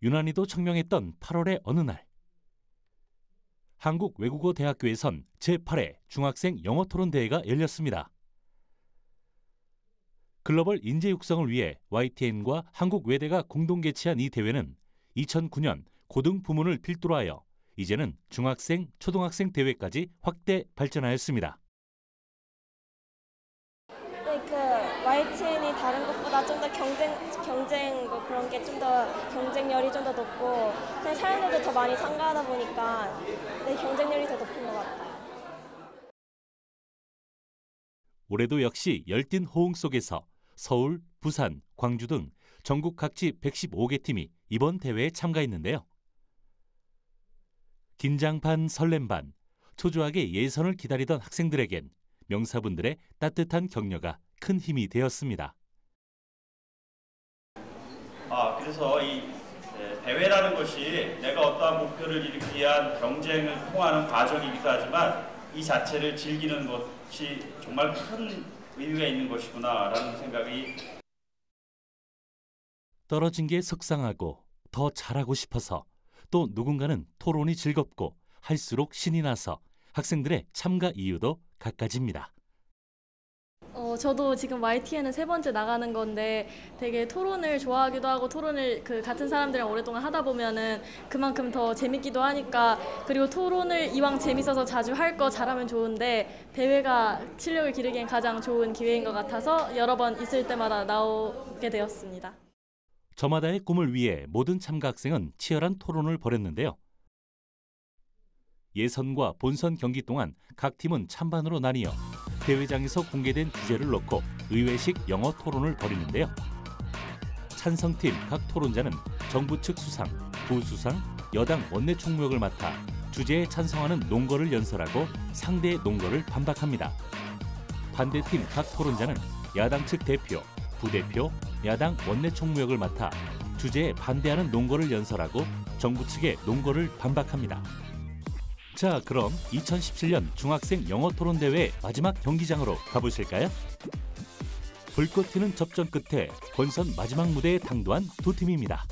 유난히도 청명했던 8월의 어느 날, 한국외국어대학교에선 제8회 중학생 영어토론대회가 열렸습니다. 글로벌 인재 육성을 위해 YTN과 한국외대가 공동 개최한 이 대회는 2009년 고등 부문을 필두로 하여 이제는 중학생, 초등학생 대회까지 확대 발전하였습니다. 네, YTN이 다른 것보다 좀 더 경쟁 뭐 그런 게 좀 더 경쟁률이 좀 더 높고 사람들도 더 많이 참가하다 보니까 경쟁률이 더 높은 것 같아요. 올해도 역시 열띤 호응 속에서 서울, 부산, 광주 등 전국 각지 115개 팀이 이번 대회에 참가했는데요. 긴장 반 설렘 반, 초조하게 예선을 기다리던 학생들에겐 명사분들의 따뜻한 격려가 큰 힘이 되었습니다. 그래서 이 대회라는 것이 내가 어떠한 목표를 이루기 위한 경쟁을 통하는 과정이기도 하지만 이 자체를 즐기는 것이 정말 큰 의미가 있는 것이구나라는 생각이. 떨어진 게 속상하고 더 잘하고 싶어서, 또 누군가는 토론이 즐겁고 할수록 신이 나서 학생들의 참가 이유도 갖가지입니다. 저도 지금 YTN은 3번째 나가는 건데 되게 토론을 좋아하기도 하고 토론을 같은 사람들이랑 오랫동안 하다 보면은 그만큼 더 재밌기도 하니까, 그리고 토론을 이왕 재밌어서 자주 할 거 잘하면 좋은데 대회가 실력을 기르기엔 가장 좋은 기회인 것 같아서 여러 번 있을 때마다 나오게 되었습니다. 저마다의 꿈을 위해 모든 참가 학생은 치열한 토론을 벌였는데요. 예선과 본선 경기 동안 각 팀은 찬반으로 나뉘어 대회장에서 공개된 주제를 놓고 의외식 영어 토론을 벌이는데요. 찬성팀 각 토론자는 정부 측 수상, 부수상, 여당 원내 총무역을 맡아 주제에 찬성하는 논거를 연설하고 상대의 논거를 반박합니다. 반대팀 각 토론자는 야당 측 대표, 부대표, 야당 원내 총무역을 맡아 주제에 반대하는 논거를 연설하고 정부 측의 논거를 반박합니다. 자, 그럼 2017년 중학생 영어토론대회 마지막 경기장으로 가보실까요? 불꽃 튀는 접전 끝에 본선 마지막 무대에 당도한 두 팀입니다.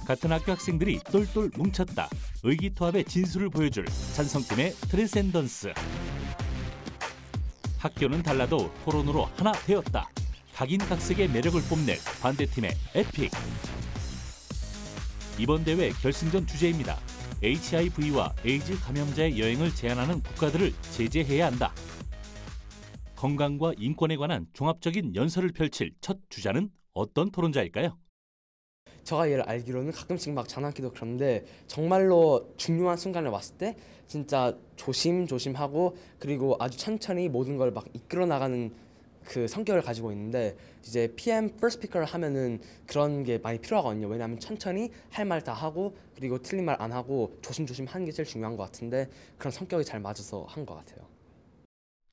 같은 학교 학생들이 똘똘 뭉쳤다. 의기투합의 진수를 보여줄 찬성팀의 트랜센던스. 학교는 달라도 토론으로 하나 되었다. 각인각색의 매력을 뽐낼 반대팀의 에픽. 이번 대회 결승전 주제입니다. HIV와 에이즈 감염자의 여행을 제한하는 국가들을 제재해야 한다. 건강과 인권에 관한 종합적인 연설을 펼칠 첫 주자는 어떤 토론자일까요? 제가 얘를 알기로는 가끔씩 막 장난기도 그런데 정말로 중요한 순간을 왔을 때 진짜 조심조심하고 그리고 아주 천천히 모든 걸 막 이끌어 나가는 그 성격을 가지고 있는데, 이제 PM First Speaker를 하면은 그런 게 많이 필요하거든요. 왜냐하면 천천히 할 말 다 하고 그리고 틀린 말 안 하고 조심조심 하는 게 제일 중요한 것 같은데, 그런 성격이 잘 맞아서 한 것 같아요.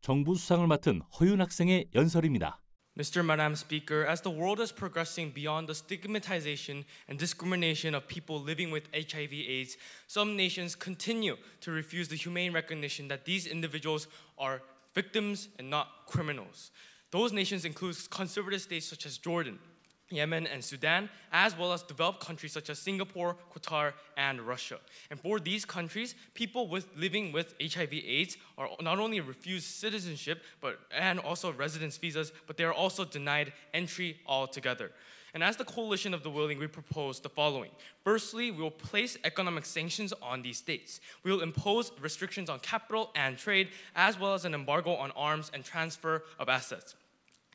정부 수상을 맡은 허윤 학생의 연설입니다. Mr. Madam Speaker, as the world is progressing beyond the stigmatization and discrimination of people living with HIV/AIDS, some nations continue to refuse the humane recognition that these individuals are victims and not criminals. Those nations include conservative states such as Jordan, Yemen, and Sudan, as well as developed countries such as Singapore, Qatar, and Russia. And for these countries, people living with HIV/AIDS are not only refused citizenship and also residence visas, but they are also denied entry altogether. And as the Coalition of the Willing, we propose the following. Firstly, we will place economic sanctions on these states. We will impose restrictions on capital and trade, as well as an embargo on arms and transfer of assets.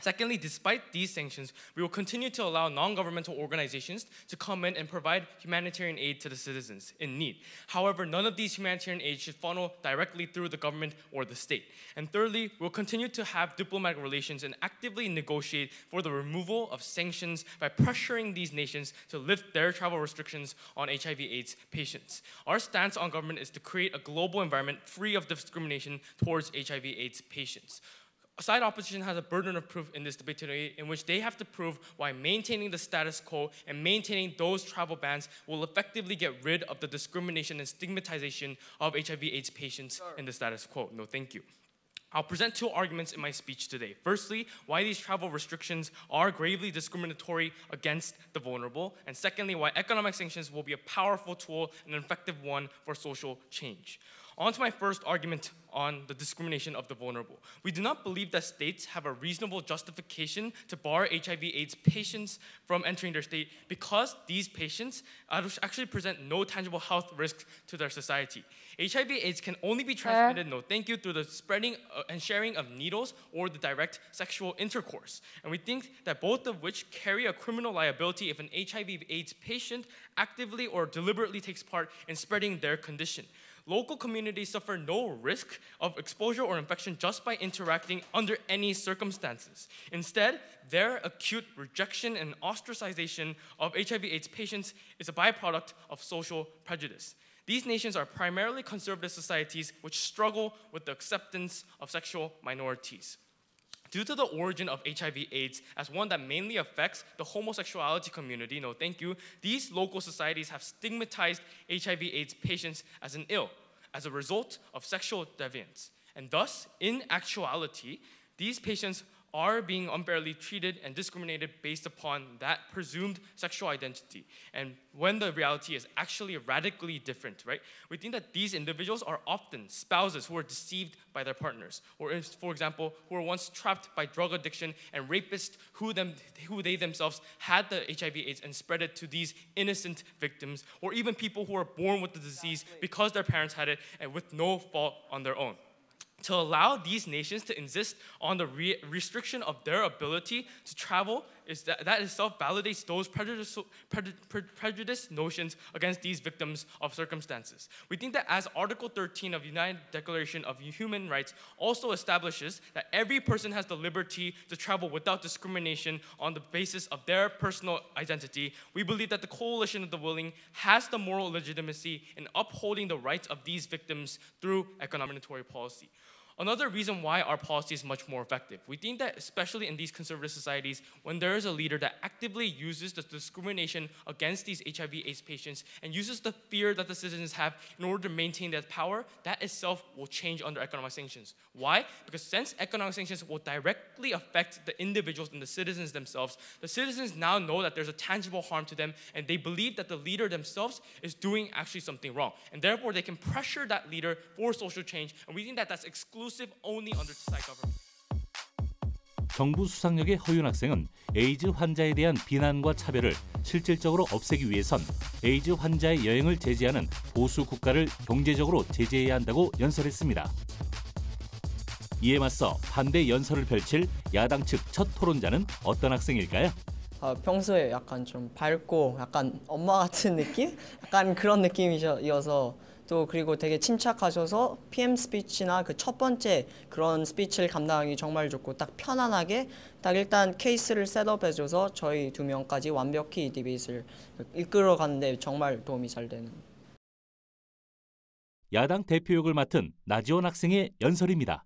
Secondly, despite these sanctions, we will continue to allow non-governmental organizations to come in and provide humanitarian aid to the citizens in need. However, none of these humanitarian aid should funnel directly through the government or the state. And thirdly, we'll continue to have diplomatic relations and actively negotiate for the removal of sanctions by pressuring these nations to lift their travel restrictions on HIV/AIDS patients. Our stance on government is to create a global environment free of discrimination towards HIV/AIDS patients. Side opposition has a burden of proof in this debate today, in which they have to prove why maintaining the status quo and maintaining those travel bans will effectively get rid of the discrimination and stigmatization of HIV/AIDS patients in the status quo. No, thank you. I'll present two arguments in my speech today. Firstly, why these travel restrictions are gravely discriminatory against the vulnerable, and secondly, why economic sanctions will be a powerful tool and an effective one for social change. On to my first argument on the discrimination of the vulnerable. We do not believe that states have a reasonable justification to bar HIV/AIDS patients from entering their state because these patients actually present no tangible health risks to their society. HIV/AIDS can only be transmitted, no thank you, through the spreading and sharing of needles or the direct sexual intercourse. And we think that both of which carry a criminal liability if an HIV/AIDS patient actively or deliberately takes part in spreading their condition. Local communities suffer no risk of exposure or infection just by interacting under any circumstances. Instead, their acute rejection and ostracization of HIV/AIDS patients is a byproduct of social prejudice. These nations are primarily conservative societies which struggle with the acceptance of sexual minorities. Due to the origin of HIV/AIDS as one that mainly affects the homosexuality community, no thank you, these local societies have stigmatized HIV/AIDS patients as an ill, as a result of sexual deviance. And thus, in actuality, these patients are being unfairly treated and discriminated based upon that presumed sexual identity. And when the reality is actually radically different, right? We think that these individuals are often spouses who are deceived by their partners, or for example, who were once trapped by drug addiction and rapists who they themselves had the HIV/AIDS and spread it to these innocent victims, or even people who are born with the disease because their parents had it and with no fault on their own. To allow these nations to insist on the restriction of their ability to travel that itself validates those prejudice notions against these victims of circumstances. We think that as Article 13 of the United Declaration of Human Rights also establishes that every person has the liberty to travel without discrimination on the basis of their personal identity, we believe that the Coalition of the Willing has the moral legitimacy in upholding the rights of these victims through economic policy. Another reason why our policy is much more effective. We think that especially in these conservative societies, when there is a leader that actively uses the discrimination against these HIV/AIDS patients and uses the fear that the citizens have in order to maintain that power, that itself will change under economic sanctions. Why? Because since economic sanctions will directly affect the individuals and the citizens themselves, the citizens now know that there's a tangible harm to them and they believe that the leader themselves is doing actually something wrong. And therefore, they can pressure that leader for social change. And we think that that's exclusive only under Tsai government. 정부 수상력의 허윤 학생은 에이즈 환자에 대한 비난과 차별을 실질적으로 없애기 위해선 에이즈 환자의 여행을 제재하는 보수 국가를 경제적으로 제재해야 한다고 연설했습니다. 이에 맞서 반대 연설을 펼칠 야당 측 첫 토론자는 어떤 학생일까요? 평소에 약간 좀 밝고 약간 엄마 같은 느낌? 약간 그런 느낌이어서 또 그리고 되게 침착하셔서 PM 스피치나 그 첫 번째 그런 스피치를 감당하기 정말 좋고 딱 편안하게 딱 일단 케이스를 셋업해줘서 저희 두 명까지 완벽히 이 디베이트를 이끌어가는데 정말 도움이 잘 되는. 야당 대표역을 맡은 나지원 학생의 연설입니다.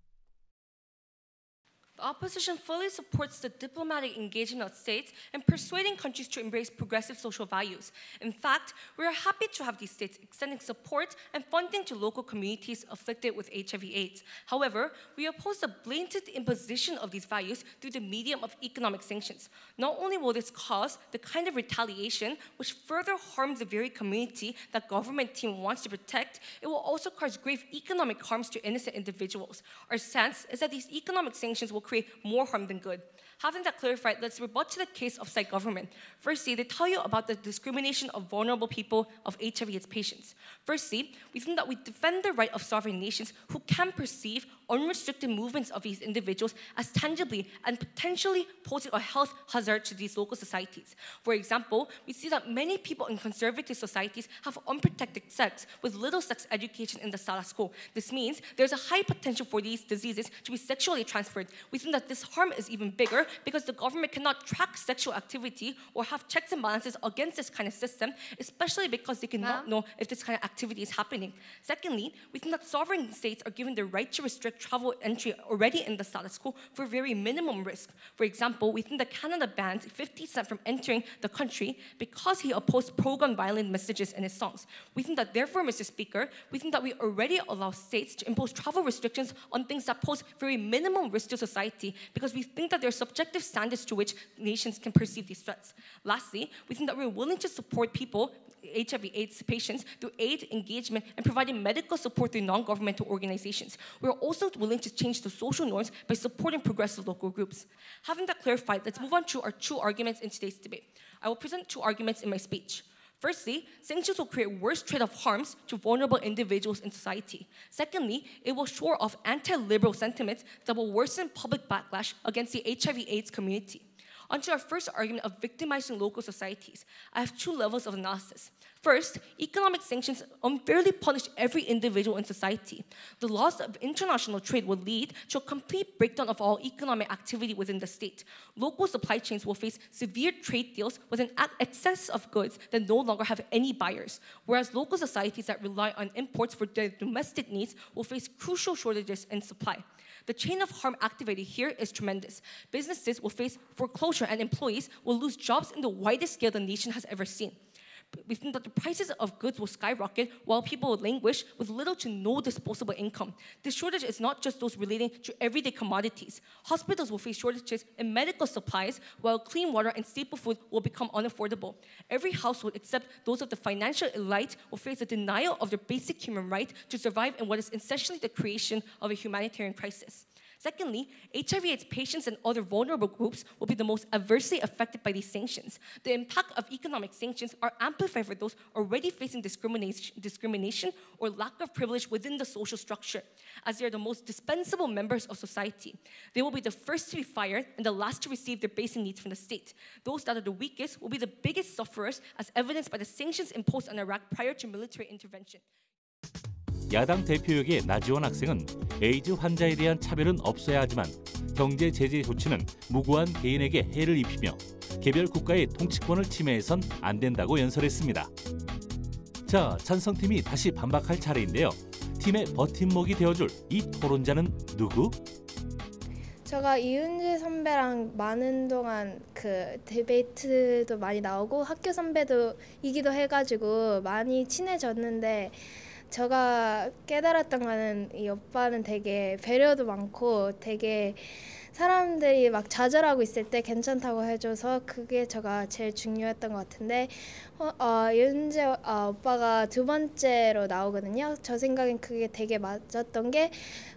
The opposition fully supports the diplomatic engagement of states in persuading countries to embrace progressive social values. In fact, we are happy to have these states extending support and funding to local communities afflicted with HIV/AIDS. However, we oppose the blatant imposition of these values through the medium of economic sanctions. Not only will this cause the kind of retaliation which further harms the very community that government team wants to protect, it will also cause grave economic harms to innocent individuals. Our stance is that these economic sanctions will create more harm than good. Having that clarified, let's rebut to the case of Tsai government. Firstly, they tell you about the discrimination of vulnerable people of HIV/AIDS patients. Firstly, we think that we defend the right of sovereign nations who can perceive unrestricted movements of these individuals as tangibly and potentially posing a health hazard to these local societies. For example, we see that many people in conservative societies have unprotected sex with little sex education in the status quo. This means there's a high potential for these diseases to be sexually transferred. We think that this harm is even bigger because the government cannot track sexual activity or have checks and balances against this kind of system, especially because they cannot know if this kind of activity is happening. Secondly, we think that sovereign states are given the right to restrict travel entry already in the status quo for very minimum risk. For example, we think that Canada bans 50 Cent from entering the country because he opposed pro-gun violent messages in his songs. We think that therefore, Mr. Speaker, we think that we already allow states to impose travel restrictions on things that pose very minimum risk to society because we think that there are subjective standards to which nations can perceive these threats. Lastly, we think that we're willing to support people, HIV/AIDS patients, through aid, engagement, and providing medical support through non-governmental organizations. We're also willing to change the social norms by supporting progressive local groups. Having that clarified, let's move on to our two arguments in today's debate. I will present two arguments in my speech. Firstly, sanctions will create worse trade-off harms to vulnerable individuals in society. Secondly, it will shore off anti-liberal sentiments that will worsen public backlash against the HIV/AIDS community. Onto our first argument of victimizing local societies, I have two levels of analysis. First, economic sanctions unfairly punish every individual in society. The loss of international trade will lead to a complete breakdown of all economic activity within the state. Local supply chains will face severe trade deals with an excess of goods that no longer have any buyers, whereas local societies that rely on imports for their domestic needs will face crucial shortages in supply. The chain of harm activated here is tremendous. Businesses will face foreclosure and employees will lose jobs in the widest scale the nation has ever seen. We think that the prices of goods will skyrocket while people will languish with little to no disposable income. This shortage is not just those relating to everyday commodities. Hospitals will face shortages in medical supplies, while clean water and staple food will become unaffordable. Every household, except those of the financial elite, will face a denial of their basic human right to survive in what is essentially the creation of a humanitarian crisis. Secondly, HIV/AIDS patients and other vulnerable groups will be the most adversely affected by these sanctions. The impact of economic sanctions are amplified for those already facing discrimination or lack of privilege within the social structure, as they are the most dispensable members of society. They will be the first to be fired and the last to receive their basic needs from the state. Those that are the weakest will be the biggest sufferers, as evidenced by the sanctions imposed on Iraq prior to military intervention. 야당 대표역의 나지원 학생은 에이즈 환자에 대한 차별은 없어야 하지만 경제 제재 조치는 무고한 개인에게 해를 입히며 개별 국가의 통치권을 침해해선 안 된다고 연설했습니다. 자, 찬성팀이 다시 반박할 차례인데요. 팀의 버팀목이 되어줄 이 토론자는 누구? 제가 이은지 선배랑 많은 동안 그 디베이트도 많이 나오고 학교 선배도이기도 해가지고 많이 친해졌는데 제가 깨달았던 거는 이 오빠는 되게 배려도 많고 되게 사람들이 막 좌절하고 있을 때 괜찮다고 해줘서 그게 제가 제일 중요했던 것 같은데 이은지 오빠가 두 번째로 나오거든요. 저 생각엔 그게 되게 맞았던 게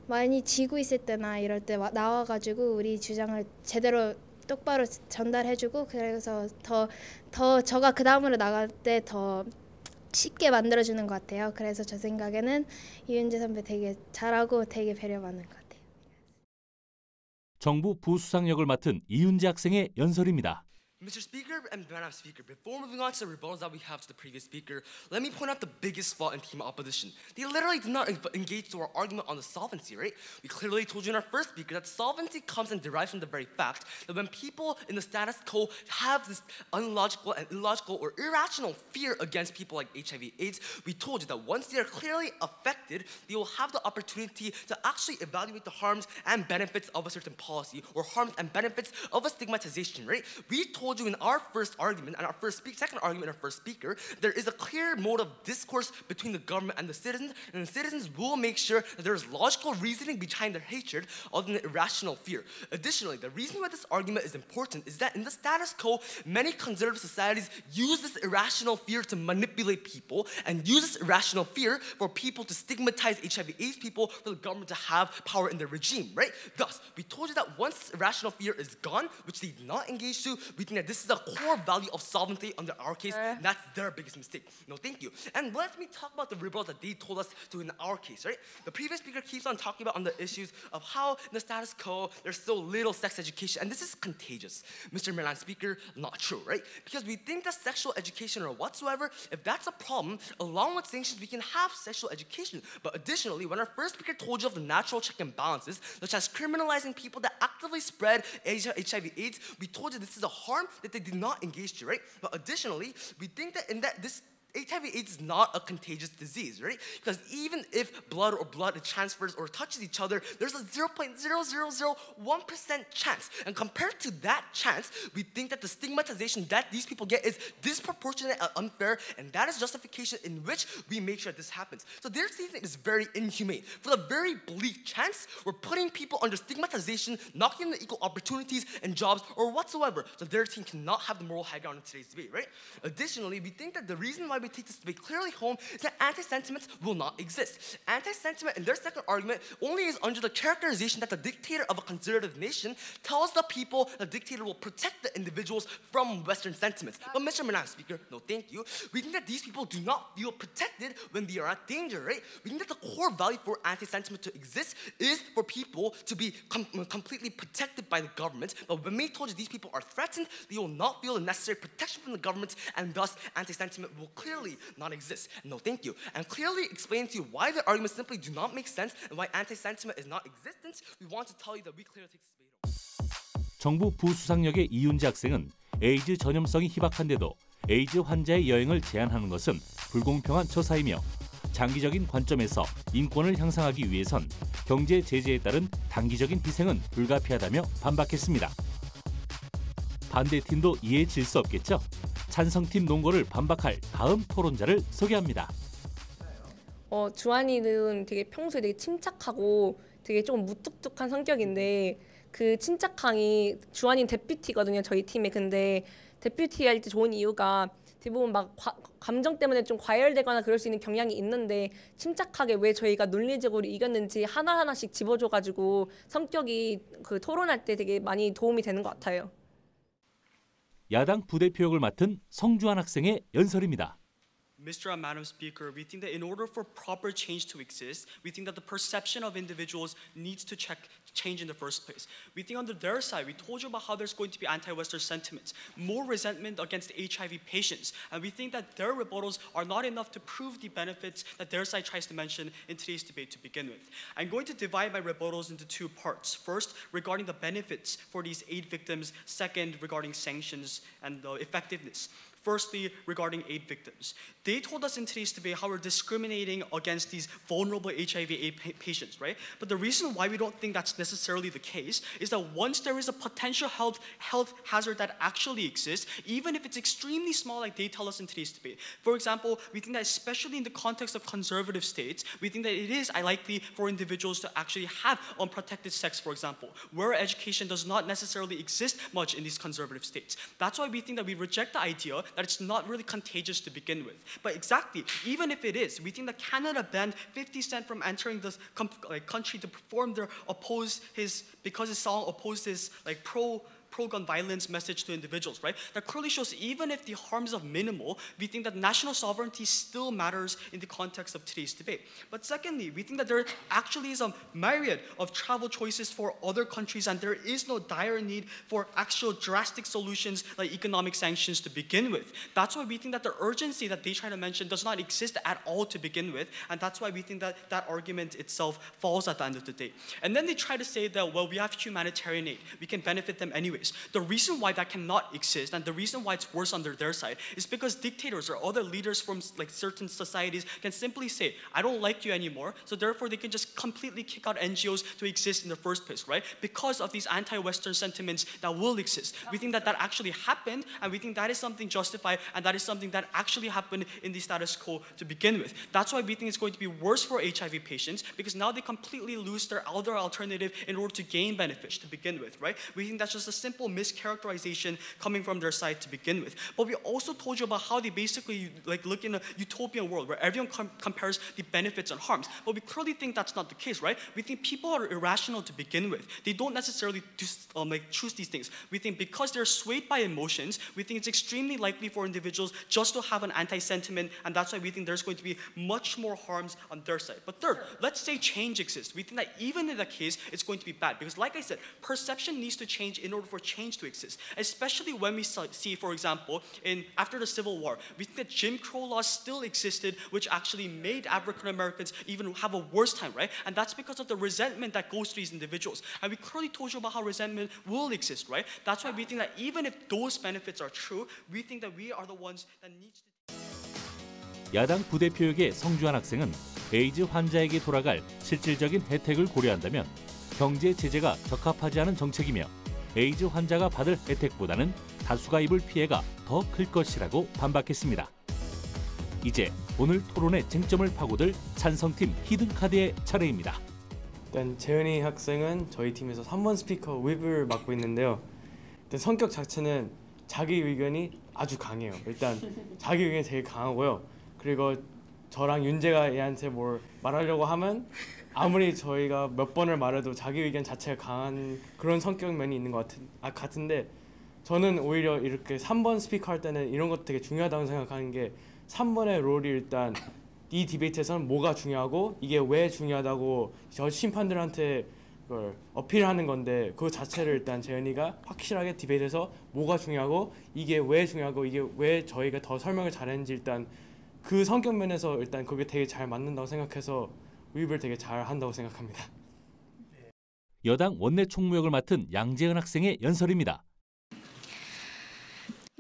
많이 지고 있을 때나 이럴 때 나와가지고 우리 주장을 제대로 똑바로 전달해주고 그래서 더 저가 그 다음으로 나갈 때 더 쉽게 만들어주는 것 같아요. 그래서 저 생각에는 이은지 선배 되게 잘하고 되게 배려 많은 것 같아요. 정부 부수상 역을 맡은 이은지 학생의 연설입니다. Mr. Speaker and Madam Speaker, before moving on to the rebuttals that we have to the previous speaker, let me point out the biggest flaw in team opposition. They literally did not engage to our argument on the solvency, right? We clearly told you in our first speaker that solvency comes and derives from the very fact that when people in the status quo have this unlogical and illogical or irrational fear against people like HIV/AIDS, we told you that once they are clearly affected, they will have the opportunity to actually evaluate the harms and benefits of a certain policy or harms and benefits of a stigmatization, right? We told you in our first argument and our second argument and our first speaker, there is a clear mode of discourse between the government and the citizens will make sure that there is logical reasoning behind their hatred other than irrational fear. Additionally, the reason why this argument is important is that in the status quo, many conservative societies use this irrational fear to manipulate people and use this irrational fear for people to stigmatize HIV/AIDS people, for the government to have power in their regime, right? Thus, we told you that once irrational fear is gone, which they did not engage to, we think that this is a core value of sovereignty under our case. And that's their biggest mistake. No, thank you. And let me talk about the rebuttal that they told us to in our case, right? The previous speaker keeps on talking about on the issues of how in the status quo there's so little sex education, and this is contagious. Mr. Milan speaker, not true, right? Because we think that sexual education or whatsoever, if that's a problem, along with sanctions, we can have sexual education. But additionally, when our first speaker told you of the natural check and balances, such as criminalizing people that actively spread HIV/AIDS, we told you this is a harm that they did not engage to, right? But additionally, we think that in that this HIV/AIDS is not a contagious disease, right? Because even if blood transfers or touches each other, there's a 0.0001% chance. And compared to that chance, we think that the stigmatization that these people get is disproportionate and unfair, and that is justification in which we make sure this happens. So their statement is very inhumane. For the very bleak chance, we're putting people under stigmatization, knocking the equal opportunities and jobs or whatsoever. So their team cannot have the moral high ground in today's debate, right? Additionally, we think that the reason why we take this debate clearly home is that anti-sentiments will not exist. Anti-sentiment in their second argument only is under the characterization that the dictator of a conservative nation tells the people the dictator will protect the individuals from Western sentiments. But Mr. Milan speaker, no thank you. We think that these people do not feel protected when they are at danger, right? We think that the core value for anti-sentiment to exist is for people to be completely protected by the government. But when we told you these people are threatened, they will not feel the necessary protection from the government, and thus anti-sentiment will clearly not exist. No, thank you. And clearly explain to you why the arguments simply do not make sense and why anti-sentiment is not existent. We want to tell you that we clearly take this debate on. 정부 부수상역의 이윤재 학생은 에이즈 전염성이 희박한데도 에이즈 환자의 여행을 제한하는 것은 불공평한 처사이며 장기적인 관점에서 인권을 향상하기 위해선 경제 제재에 따른 단기적인 희생은 불가피하다며 반박했습니다. 반대팀도 이해에 질 수 없겠죠? 찬성팀 논거를 반박할 다음 토론자를 소개합니다. 주한이는 되게 평소에 되게 침착하고 되게 조금 무뚝뚝한 성격인데 그 침착함이 주한이는 데퓨티거든요, 저희 팀에. 근데 데퓨티 할 때 좋은 이유가 대부분 막 감정 때문에 좀 과열되거나 그럴 수 있는 경향이 있는데 침착하게 왜 저희가 논리적으로 이겼는지 하나하나씩 집어줘가지고 성격이 그 토론할 때 되게 많이 도움이 되는 것 같아요. 야당 부대표 역을 맡은 성주한 학생의 연설입니다. Mr. and Madam Speaker, we think that in order for proper change to exist, we think that the perception of individuals needs to change in the first place. We think under their side, we told you about how there's going to be anti-Western sentiments, more resentment against HIV patients, and we think that their rebuttals are not enough to prove the benefits that their side tries to mention in today's debate to begin with. I'm going to divide my rebuttals into two parts. First, regarding the benefits for these AIDS victims. Second, regarding sanctions and the effectiveness. Firstly, regarding AIDS victims. They told us in today's debate how we're discriminating against these vulnerable HIV/AIDS patients, right? But the reason why we don't think that's necessarily the case is that once there is a potential health hazard that actually exists, even if it's extremely small like they tell us in today's debate. For example, we think that especially in the context of conservative states, we think that it is likely for individuals to actually have unprotected sex, for example, where education does not necessarily exist much in these conservative states. That's why we think that we reject the idea that it's not really contagious to begin with. But exactly, even if it is, we think that Canada banned 50 Cent from entering the country to perform because his song opposed his pro-gun violence message to individuals, right? That clearly shows even if the harms are minimal, we think that national sovereignty still matters in the context of today's debate. But secondly, we think that there actually is a myriad of travel choices for other countries, and there is no dire need for actual drastic solutions like economic sanctions to begin with. That's why we think that the urgency that they try to mention does not exist at all to begin with, and that's why we think that that argument itself falls at the end of the day. And then they try to say that, well, we have humanitarian aid, we can benefit them anyways. The reason why that cannot exist and the reason why it's worse under their side is because dictators or other leaders from certain societies can simply say, I don't like you anymore, so therefore they can just completely kick out NGOs to exist in the first place, right? Because of these anti-Western sentiments that will exist. We think that that actually happened, and we think that is something justified, and that is something that actually happened in the status quo to begin with. That's why we think it's going to be worse for HIV patients, because now they completely lose their other alternative in order to gain benefits to begin with, right? We think that's just a simple mischaracterization coming from their side to begin with. But we also told you about how they basically like look in a utopian world where everyone compares the benefits and harms. But we clearly think that's not the case, right? We think people are irrational to begin with. They don't necessarily choose these things. We think because they're swayed by emotions, we think it's extremely likely for individuals just to have an anti-sentiment, and that's why we think there's going to be much more harms on their side. But third, let's say change exists. We think that even in that case, it's going to be bad because, like I said, perception needs to change in order for change to exist. Especially when we see, for example, after the Civil War, we think that Jim Crow laws still existed, which actually made African Americans even have a worse time, right? And that's because of the resentment that goes to these individuals. And we clearly told you about how resentment will exist, right? That's why we think that even if those benefits are true, we think that we are the ones that need to. 야당 부대표에게 성주한 학생은 에이즈 환자에게 돌아갈 실질적인 혜택을 고려한다면 경제 제재가 적합하지 않은 정책이며 에이즈 환자가 받을 혜택보다는 다수가 입을 피해가 더 클 것이라고 반박했습니다. 이제 오늘 토론의 쟁점을 파고들 찬성팀 히든카드의 차례입니다. 일단 재은이 학생은 저희 팀에서 3번 스피커 윕을 맡고 있는데요. 일단 성격 자체는 자기 의견이 아주 강해요. 일단 자기 의견이 되게 강하고요. 그리고 저랑 윤재가 얘한테 뭘 말하려고 하면 아무리 저희가 몇 번을 말해도 자기 의견 자체가 강한 그런 성격 면이 있는 것 같은데 저는 오히려 이렇게 3번 스피커 할 때는 이런 것도 되게 중요하다고 생각하는 게 3번의 롤이 일단 이 디베이트에서는 뭐가 중요하고 이게 왜 중요하다고 저 심판들한테 그걸 어필하는 건데 그 자체를 일단 재현이가 확실하게 디베이트에서 뭐가 중요하고 이게 왜 중요하고 이게 왜 저희가 더 설명을 잘했는지 일단 그 성격 면에서 일단 그게 되게 잘 맞는다고 생각해서 윕을 되게 잘 한다고 생각합니다. 여당 원내 총무역을 맡은 양재은 학생의 연설입니다.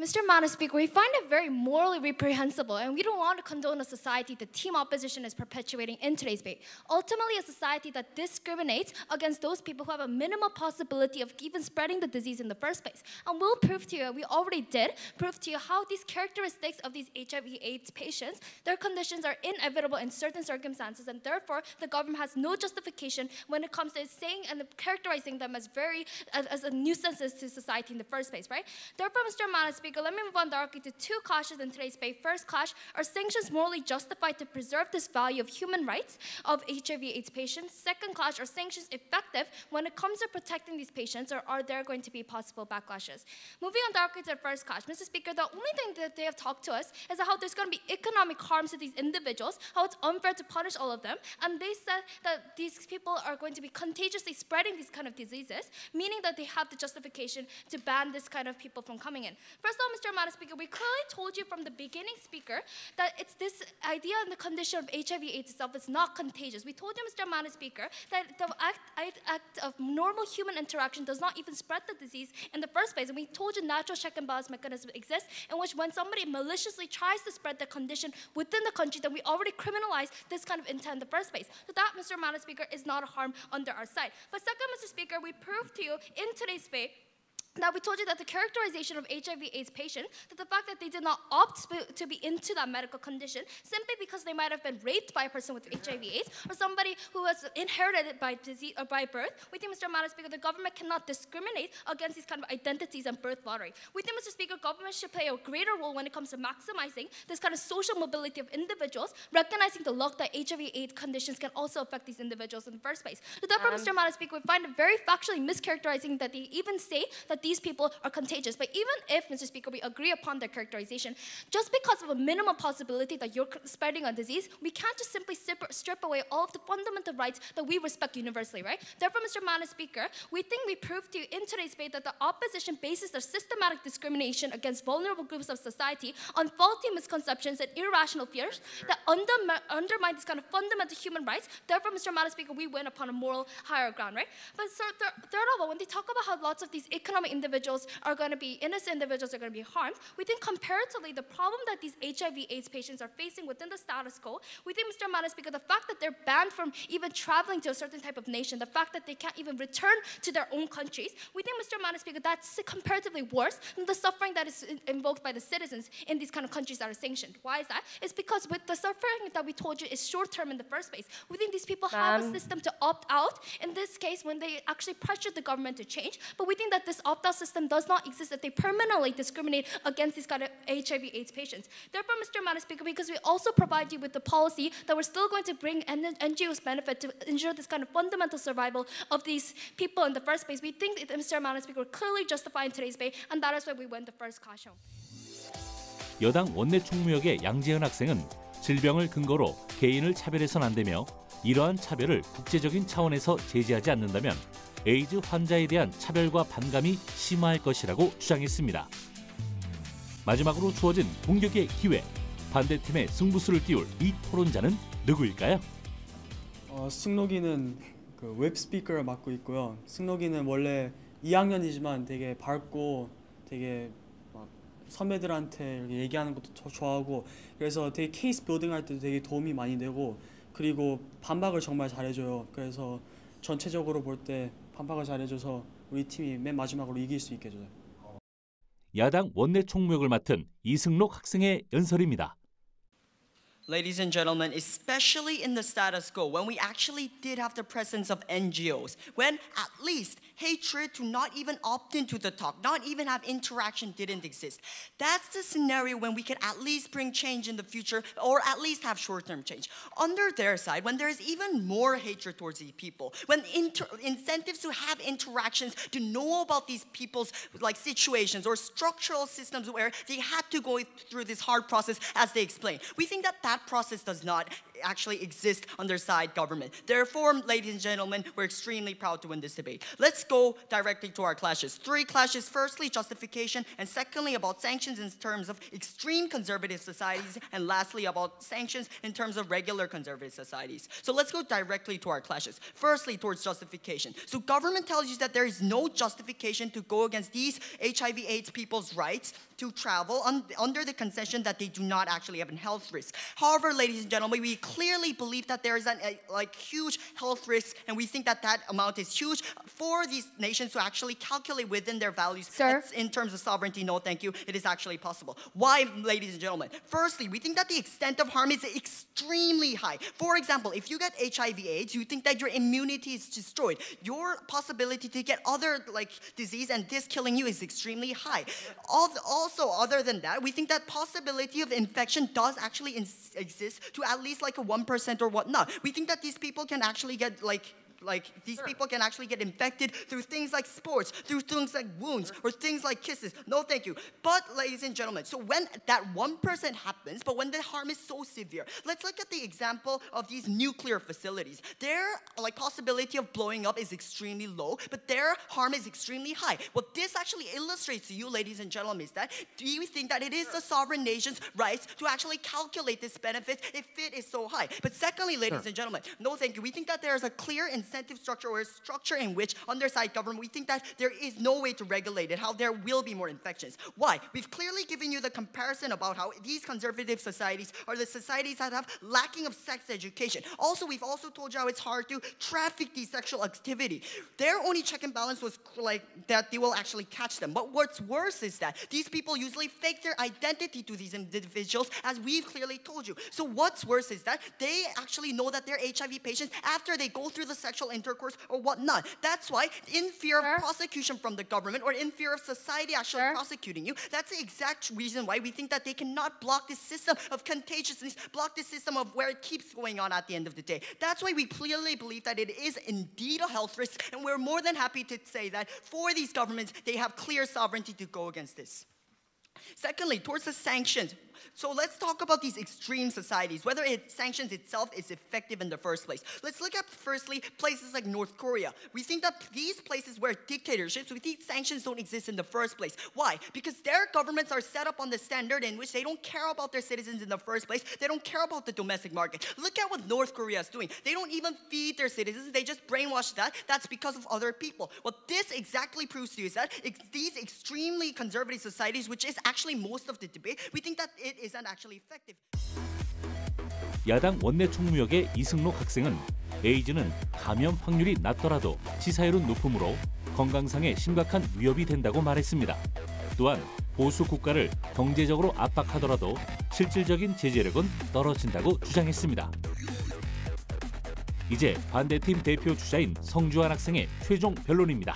Mr. Madam Speaker, we find it very morally reprehensible, and we don't want to condone a society that team opposition is perpetuating in today's debate. Ultimately, a society that discriminates against those people who have a minimal possibility of even spreading the disease in the first place. And we'll prove to you, we already did, prove to you how these characteristics of these HIV/AIDS patients, their conditions are inevitable in certain circumstances, and therefore the government has no justification when it comes to saying and characterizing them as a nuisances to society in the first place, right? Therefore, Mr. Madam Speaker, let me move on directly to two clashes in today's debate. First clash, are sanctions morally justified to preserve this value of human rights of HIV/AIDS patients? Second clash, are sanctions effective when it comes to protecting these patients, or are there going to be possible backlashes? Moving on directly to the first clash, Mr. Speaker, the only thing that they have talked to us is how there's going to be economic harms to these individuals, how it's unfair to punish all of them, and they said that these people are going to be contagiously spreading these kind of diseases, meaning that they have the justification to ban this kind of people from coming in. First of all, Mr. Madam Speaker, we clearly told you from the beginning, Speaker, that it's this idea and the condition of HIV/AIDS itself is not contagious. We told you, Mr. Madam Speaker, that the act of normal human interaction does not even spread the disease in the first place. And we told you natural check and balance mechanism exists in which when somebody maliciously tries to spread the condition within the country, then we already criminalize this kind of intent in the first place. So that, Mr. Madam Speaker, is not a harm under our side. But second, Mr. Speaker, we proved to you in today's debate that we told you that the characterization of HIV/AIDS patient, that the fact that they did not opt to be into that medical condition simply because they might have been raped by a person with HIV/AIDS or somebody who was inherited it by disease or by birth, we think, Mr. Madam Speaker, the government cannot discriminate against these kind of identities and birth lottery. We think, Mr. Speaker, government should play a greater role when it comes to maximizing this kind of social mobility of individuals, recognizing the luck that HIV/AIDS conditions can also affect these individuals in the first place. So therefore, Mr. Madam Speaker, we find it very factually mischaracterizing that they even say that these people are contagious. But even if, Mr. Speaker, we agree upon their characterization, just because of a minimal possibility that you're spreading a disease, we can't just simply strip away all of the fundamental rights that we respect universally, right? Therefore, Mr. Madam Speaker, we think we proved to you in today's debate that the opposition bases their systematic discrimination against vulnerable groups of society on faulty misconceptions and irrational fears that undermine these kind of fundamental human rights. Therefore, Mr. Madam Speaker, we win upon a moral higher ground, right? But sir, third of all, when they talk about how lots of these economic individuals are going to be, innocent individuals are going to be harmed, we think comparatively the problem that these HIV/AIDS patients are facing within the status quo, we think, Mr. Madam Speaker, the fact that they're banned from even traveling to a certain type of nation, the fact that they can't even return to their own countries, we think, Mr. Madam Speaker, that's comparatively worse than the suffering that is invoked by the citizens in these kind of countries that are sanctioned. Why is that? It's because with the suffering that we told you is short-term in the first place. We think these people have a system to opt out, in this case when they actually pressured the government to change, but we think that this opt-out system does not exist if they permanently discriminate against these kind of HIV/AIDS patients. Therefore, Mr. Madam Speaker, because we also provide you with the policy that we're still going to bring NGOs benefit to ensure this kind of fundamental survival of these people in the first place, we think that Mr. Madam Speaker will clearly justify in today's debate, and that is why we win the first caution. 여당 원내 총무역의 양재은 학생은 질병을 근거로 개인을 차별해서는 안 되며 이러한 차별을 국제적인 차원에서 제재하지 않는다면 에이즈 환자에 대한 차별과 반감이 심화할 것이라고 주장했습니다. 마지막으로 주어진 공격의 기회, 반대팀의 승부수를 띄울 이 토론자는 누구일까요? 승록이는 그 웹 스피커를 맡고 있고요. 승록이는 원래 2학년이지만 되게 밝고 되게 막 선배들한테 이렇게 얘기하는 것도 좋아하고 그래서 되게 케이스 빌딩 할 때도 되게 도움이 많이 되고 그리고 반박을 정말 잘해줘요. 그래서 전체적으로 볼 때 반박을 잘해줘서 우리 팀이 맨 마지막으로 이길 수 있게 해줘요. 야당 원내 총무역을 맡은 이승록 학생의 연설입니다. Ladies and gentlemen, especially in the status quo, when we actually did have the presence of NGOs, when at least hatred to not even opt into the talk, not even have interaction didn't exist. That's the scenario when we could at least bring change in the future or at least have short-term change. Under their side, when there's even more hatred towards these people, when incentives to have interactions, to know about these people's like situations or structural systems where they had to go through this hard process as they explained, we think that that process does not actually exist under side government. Therefore, ladies and gentlemen, we're extremely proud to win this debate. Let's go directly to our clashes. 3 clashes. Firstly, justification, and secondly, about sanctions in terms of extreme conservative societies, and lastly, about sanctions in terms of regular conservative societies. So let's go directly to our clashes. Firstly, towards justification. So government tells you that there is no justification to go against these HIV/AIDS people's rights to travel under the concession that they do not actually have a health risk. However, ladies and gentlemen, we clearly believe that there is a huge health risk, and we think that that amount is huge for these nations to actually calculate within their values. Sir? In terms of sovereignty, no, thank you. It is actually possible. Why, ladies and gentlemen? Firstly, we think that the extent of harm is extremely high. For example, if you get HIV/AIDS, you think that your immunity is destroyed. Your possibility to get other disease and this killing you is extremely high. Also, other than that, we think that possibility of infection does actually exist to at least a 1% or whatnot. We think that these people can actually get people can actually get infected through things like sports, through things like wounds, or things like kisses. No, thank you. But, ladies and gentlemen, so when that 1% happens, but when the harm is so severe, let's look at the example of these nuclear facilities. Their possibility of blowing up is extremely low, but their harm is extremely high. What this actually illustrates to you, ladies and gentlemen, is that we think that it is the sovereign nation's rights to actually calculate this benefit if it is so high. But secondly, ladies and gentlemen, no, thank you. We think that there is a clear incentive structure or a structure in which underside government, we think that there is no way to regulate it, how there will be more infections. Why? We've clearly given you the comparison about how these conservative societies are the societies that have lacking of sex education. Also, we've also told you how it's hard to traffic these sexual activity. Their only check and balance was that they will actually catch them. But what's worse is that these people usually fake their identity to these individuals, as we've clearly told you. So what's worse is that they actually know that they're HIV patients after they go through the sexual intercourse or whatnot. That's why, in fear of prosecution from the government or in fear of society actually prosecuting you, that's the exact reason why we think that they cannot block this system of contagiousness, block this system of where it keeps going on at the end of the day. That's why we clearly believe that it is indeed a health risk, and we're more than happy to say that for these governments, they have clear sovereignty to go against this. Secondly, towards the sanctions. So let's talk about these extreme societies, whether sanctions itself is effective in the first place. Let's look at, firstly, places like North Korea. We think that these places where dictatorships, we think sanctions don't exist in the first place. Why? Because their governments are set up on the standard in which they don't care about their citizens in the first place. They don't care about the domestic market. Look at what North Korea is doing. They don't even feed their citizens. They just brainwash that. That's because of other people. What this exactly proves to you is that these extremely conservative societies, which is actually most of the debate, we think that it isn't actually effective. 야당 원내 총무역의 이승록 학생은 에이즈는 감염 확률이 낮더라도 치사율은 높으므로 건강상에 심각한 위협이 된다고 말했습니다. 또한 보수 국가를 경제적으로 압박하더라도 실질적인 제재력은 떨어진다고 주장했습니다. 이제 반대팀 대표 주자인 성주환 학생의 최종 변론입니다.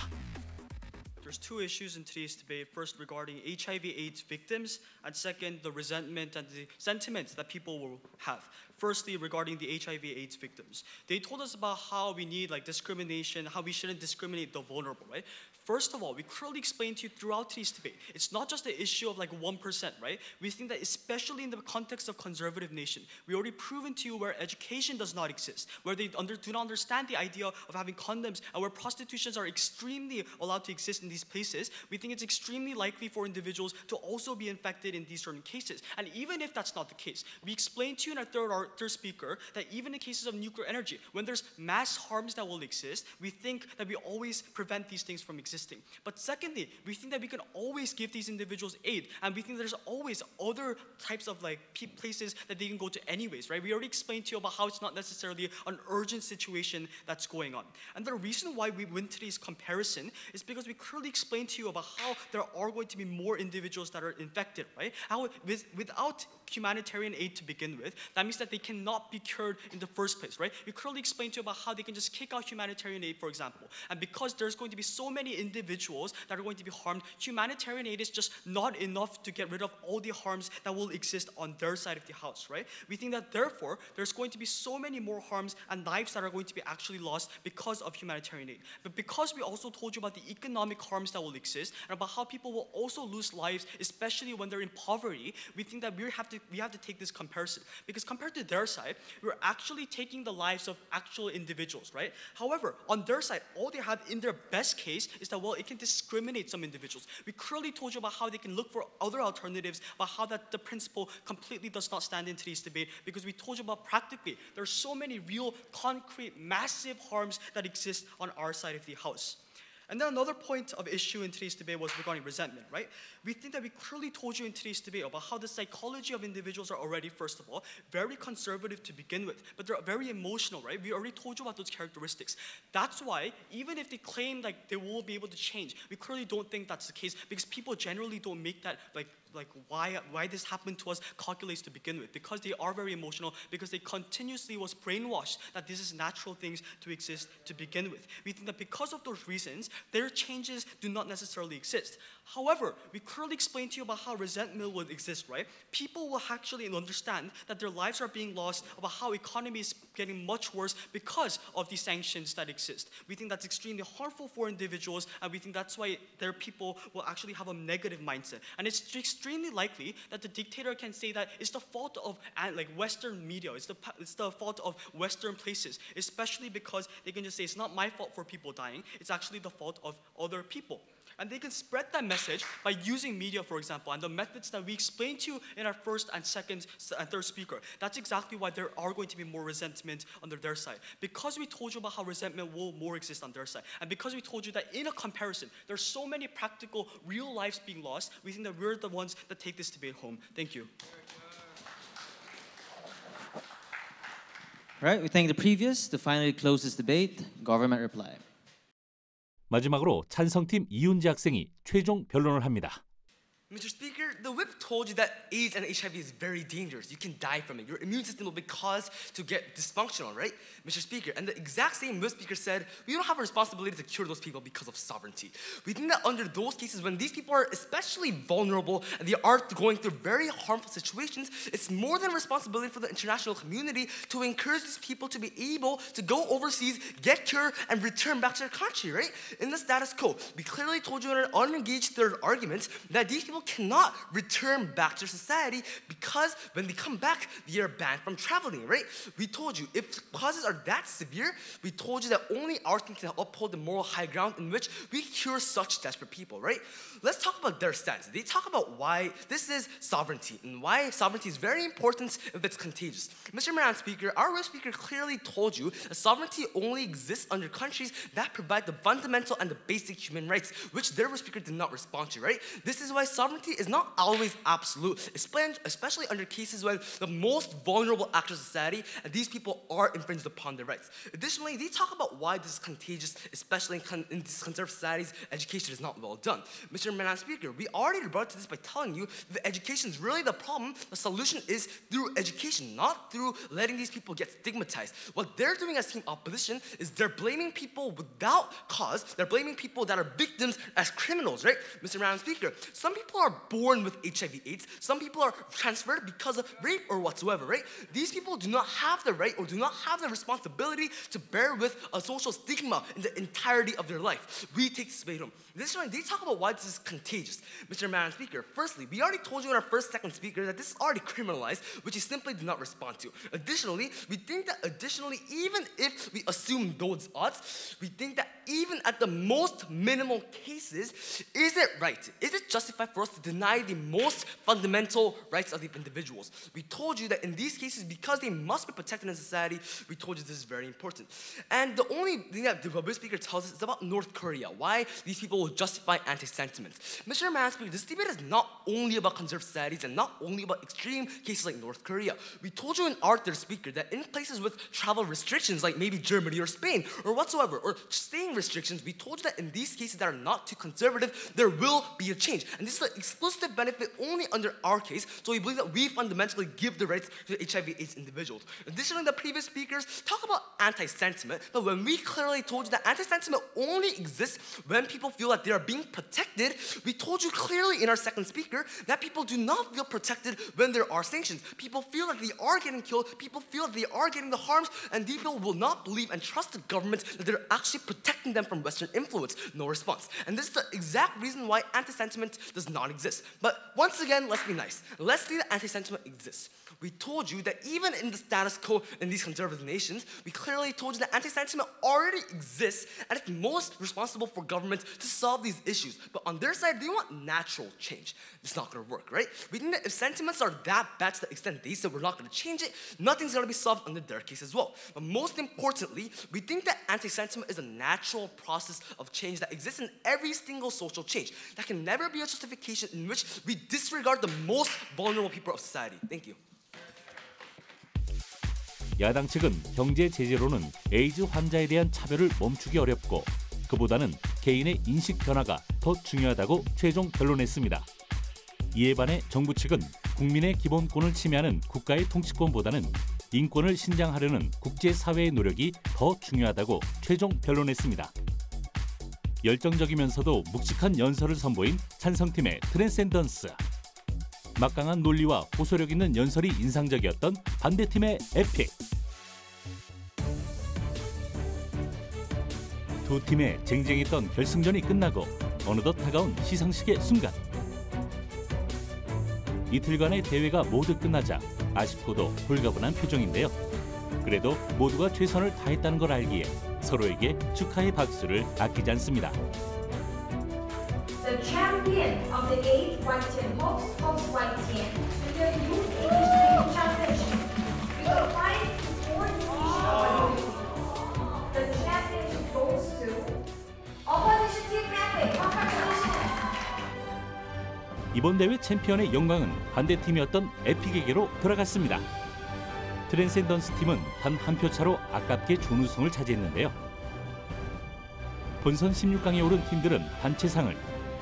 there's two issues in today's debate. First, regarding HIV/AIDS victims, and second, the resentment and the sentiments that people will have. Firstly, regarding the HIV/AIDS victims, they told us about how we need discrimination, how we shouldn't discriminate the vulnerable, right? First of all, we clearly explained to you throughout today's debate, it's not just the issue of 1%, right? We think that especially in the context of conservative nation, we already proven to you where education does not exist, where they do not understand the idea of having condoms, and where prostitutions are extremely allowed to exist in these places. We think it's extremely likely for individuals to also be infected in these certain cases. And even if that's not the case, we explained to you in our third speaker that even in cases of nuclear energy, when there's mass harms that will exist, we think that we always prevent these things from existing. But secondly, we think that we can always give these individuals aid, and we think there's always other types of places that they can go to anyways, right? We already explained to you about how it's not necessarily an urgent situation that's going on. And the reason why we win today's comparison is because we clearly explained to you about how there are going to be more individuals that are infected, right? How without humanitarian aid to begin with, that means that they cannot be cured in the first place, right? We clearly explained to you about how they can just kick out humanitarian aid, for example. And because there's going to be so many individuals that are going to be harmed, humanitarian aid is just not enough to get rid of all the harms that will exist on their side of the house, right? We think that therefore, there's going to be so many more harms and lives that are going to be actually lost because of humanitarian aid. But because we also told you about the economic harms that will exist and about how people will also lose lives, especially when they're in poverty, we think that we have to take this comparison. Because compared to their side, we're actually taking the lives of actual individuals, right? However, on their side, all they have in their best case is that, well, it can discriminate some individuals. We clearly told you about how they can look for other alternatives, about how that the principle completely does not stand in today's debate, because we told you about practically, there are so many real, concrete, massive harms that exist on our side of the house. And then another point of issue in today's debate was regarding resentment, right? We think that we clearly told you in today's debate about how the psychology of individuals are already, first of all, very conservative to begin with, but they're very emotional, right? We already told you about those characteristics. That's why, even if they claim they will be able to change, we clearly don't think that's the case, because people generally don't make that why this happened to us calculates to begin with, because they are very emotional, because they continuously was brainwashed that this is natural things to exist to begin with. We think that because of those reasons, their changes do not necessarily exist. However, we clearly explained to you about how resentment will exist, right? People will actually understand that their lives are being lost, about how economy is getting much worse because of the sanctions that exist. We think that's extremely harmful for individuals, and we think that's why their people will actually have a negative mindset. And it's extremely likely that the dictator can say that it's the fault of Western media, it's the fault of Western places, especially because they can just say it's not my fault for people dying, it's actually the fault of other people. And they can spread that message by using media, for example, and the methods that we explained to you in our first and second and third speaker. That's exactly why there are going to be more resentment on their side. Because we told you about how resentment will more exist on their side, and because we told you that in a comparison, there's so many practical, real lives being lost, we think that we're the ones that take this debate home. Thank you. Right, we thank the previous. To finally close this debate, government reply. 마지막으로 찬성팀 이윤재 학생이 최종 변론을 합니다. Mr. Speaker, the whip told you that AIDS and HIV is very dangerous. You can die from it. Your immune system will be caused to get dysfunctional, right? Mr. Speaker, and the exact same whip speaker said, we don't have a responsibility to cure those people because of sovereignty. We think that under those cases, when these people are especially vulnerable and they are going through very harmful situations, it's more than a responsibility for the international community to encourage these people to be able to go overseas, get cured, and return back to their country, right? In the status quo, we clearly told you in an unengaged third argument that these people cannot return back to society because when they come back, they are banned from traveling, right? We told you, if causes are that severe, we told you that only our team can uphold the moral high ground in which we cure such desperate people, right? Let's talk about their stance. They talk about why this is sovereignty and why sovereignty is very important if it's contagious. Mr. Madam Speaker, our whip speaker clearly told you that sovereignty only exists under countries that provide the fundamental and the basic human rights, which their whip speaker did not respond to, right? This is why sovereignty sovereignty is not always absolute, especially under cases when the most vulnerable actors of society and these people are infringed upon their rights. Additionally, they talk about why this is contagious, especially in these conservative societies, education is not well done. Mr. Madam Speaker, we already rebutted to this by telling you that education is really the problem. The solution is through education, not through letting these people get stigmatized. What they're doing as team opposition is they're blaming people without cause. They're blaming people that are victims as criminals, right? Mr. Madam Speaker, some people are born with HIV/AIDS. Some people are transferred because of rape or whatsoever, right? These people do not have the right or do not have the responsibility to bear with a social stigma in the entirety of their life. We take this way home. Additionally, they talk about why this is contagious. Mr. Madam Speaker, firstly, we already told you in our second speaker that this is already criminalized, which you simply do not respond to. Additionally, we think that even if we assume those odds, we think that even at the most minimal cases, is it right? Is it justified for us to deny the most fundamental rights of the individuals? We told you that in these cases, because they must be protected in society, we told you this is very important. And the only thing that the public speaker tells us is about North Korea, why these people will justify anti-sentiments. Mr. Madam Speaker, this debate is not only about conservative societies and not only about extreme cases like North Korea. We told you in our third speaker that in places with travel restrictions like maybe Germany or Spain or whatsoever, or staying restrictions, we told you that in these cases that are not too conservative, there will be a change. And this is an exclusive benefit only under our case, so we believe that we fundamentally give the rights to HIV/AIDS individuals. Additionally, the previous speakers talk about anti-sentiment, but when we clearly told you that anti-sentiment only exists when people feel that they are being protected, we told you clearly in our second speaker that people do not feel protected when there are sanctions. People feel that they are getting killed, people feel that they are getting the harms, and people will not believe and trust the government that they're actually protecting them from Western influence. No response. And this is the exact reason why anti-sentiment does not exist. But once again, let's be nice. Let's say that anti-sentiment exists. We told you that even in the status quo in these conservative nations, we clearly told you that anti-sentiment already exists and it's most responsible for governments to solve these issues. But on their side, they want natural change. It's not going to work, right? We think that if sentiments are that bad to the extent they said we're not going to change it, nothing's going to be solved under their case as well. But most importantly, we think that anti-sentiment is a natural process of change that exists in every single social change. That can never be a justification in which we disregard the most vulnerable people of society. Thank you. 야당 측은 경제 제재로는 에이즈 환자에 대한 차별을 멈추기 어렵고 그보다는 개인의 인식 변화가 더 중요하다고 최종 변론했습니다. 이에 반해 정부 측은 국민의 기본권을 침해하는 국가의 통치권보다는 인권을 신장하려는 국제사회의 노력이 더 중요하다고 최종 변론했습니다. 열정적이면서도 묵직한 연설을 선보인 찬성팀의 트랜센던스. 막강한 논리와 호소력 있는 연설이 인상적이었던 반대팀의 에픽. 두 팀의 쟁쟁했던 결승전이 끝나고 어느덧 다가온 시상식의 순간. 이틀간의 대회가 모두 끝나자 아쉽고도 홀가분한 표정인데요. 그래도 모두가 최선을 다했다는 걸 알기에 서로에게 축하의 박수를 아끼지 않습니다. The champion of the 8th white team, Hawks white team, with the Youth Championship, with a 5-4 decision. The championship goes to opposition team Epic. Congratulations. 이번 대회 챔피언의 영광은 반대팀이었던 에픽에게로 돌아갔습니다. 트랜센던스 팀은 단 한 표 차로 아깝게 준우승을 차지했는데요. 본선 16강에 오른 팀들은 단체상을,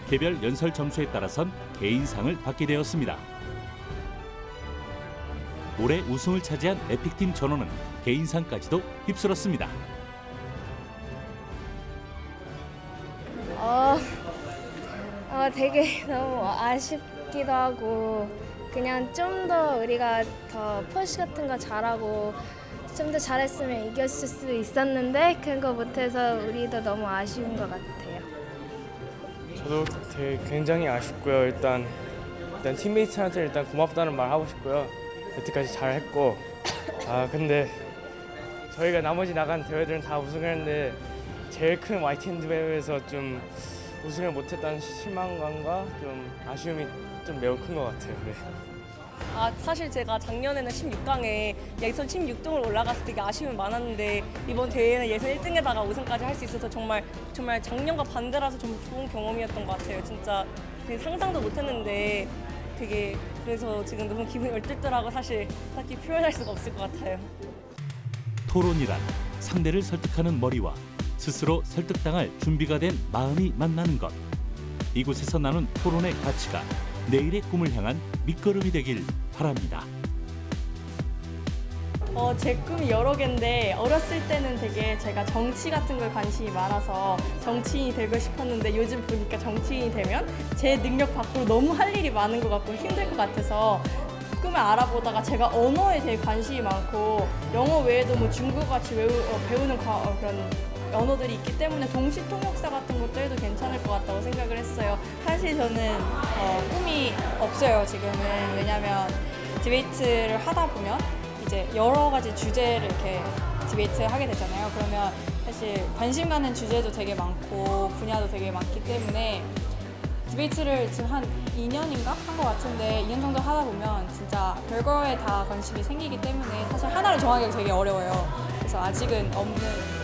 개별 연설 점수에 따라선 개인상을 받게 되었습니다. 올해 우승을 차지한 에픽팀 전원은 개인상까지도 휩쓸었습니다. 되게 너무 아쉽기도 하고 그냥 좀 더 우리가 더 푸시 같은 거 잘하고 좀 더 잘했으면 이겼을 수도 있었는데 그런 거 못해서 우리도 너무 아쉬운 것 같아요. 저도 굉장히 아쉽고요. 일단 팀메이트한테 일단 고맙다는 말 하고 싶고요. 여태까지 잘했고 근데 저희가 나머지 나간 대회들은 다 우승했는데 제일 큰 YTN 대회에서 좀 우승을 못했다는 실망감과 좀 아쉬움이 좀 매우 큰 것 같아요. 네. 사실 제가 작년에는 16강에 예선 16등을 올라갔을 때 아쉬움이 많았는데 이번 대회는 예선 1등에다가 우승까지 할 수 있어서 정말 작년과 반대라서 좀 좋은 경험이었던 것 같아요. 진짜 되게 상상도 못했는데 되게 그래서 지금 너무 기분이 얼떨떨하고 사실 딱히 표현할 수가 없을 것 같아요. 토론이란 상대를 설득하는 머리와 스스로 설득당할 준비가 된 마음이 만나는 것. 이곳에서 나눈 토론의 가치가 내일의 꿈을 향한 밑거름이 되길 바랍니다. 제 꿈이 여러 개인데 어렸을 때는 되게 제가 정치 같은 거에 관심이 많아서 정치인이 되고 싶었는데 요즘 보니까 정치인이 되면 제 능력 밖으로 너무 할 일이 많은 것 같고 힘들 것 같아서 꿈을 알아보다가 제가 언어에 되게 관심이 많고 영어 외에도 뭐 중국어 같이 배우는 그런 언어들이 있기 때문에 동시통역사 같은 것도 해도 괜찮을 것 같다고 생각을 했어요. 사실 저는 꿈이 없어요, 지금은. 왜냐면 디베이트를 하다 보면 이제 여러 가지 주제를 이렇게 디베이트 하게 되잖아요. 그러면 사실 관심 가는 주제도 되게 많고 분야도 되게 많기 때문에 디베이트를 지금 한 2년인가 한 것 같은데 2년 정도 하다 보면 진짜 별거에 다 관심이 생기기 때문에 사실 하나를 정하기가 되게 어려워요. 그래서 아직은 없는